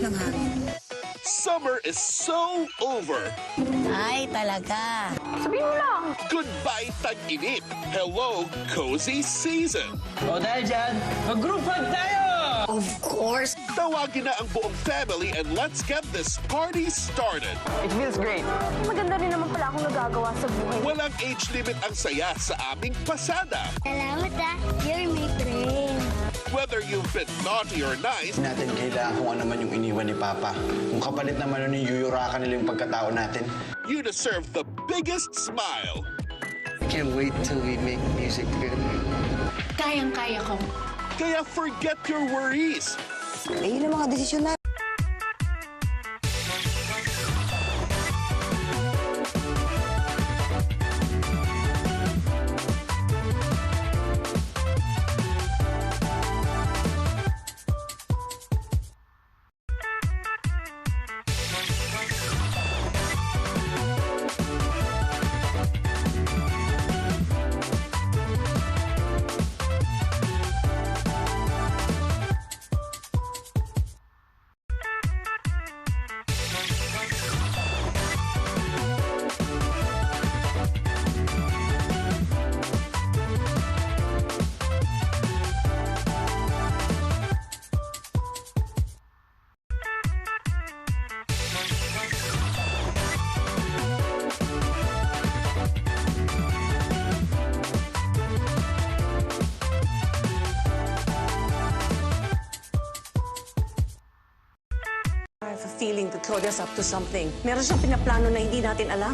ng hangin. Summer is so over. Ay, talaga. Sabihin mo lang. Goodbye tag-init. Hello, cozy season. O dahil dyan, mag-group hug tayo! Of course. Tawagin na ang buong family and let's get this party started. It feels great. Maganda rin naman pala akong nagagawa sa buhay. Walang age limit ang saya sa aming pasada. Salamat you're my friend. Whether you've been naughty or nice, Natin kailangan kung ano man yung iniwan ni Papa. Kung kapalit naman nun yung yuyurakan nila yung pagkatao natin. you deserve the biggest smile. Can't wait till we make music together. Kayang-kaya ko. Kaya forget your worries. Ayun ang mga desisyon na. I have a feeling that Claudia's up to something. Meron siyang pinaplano na hindi natin alam.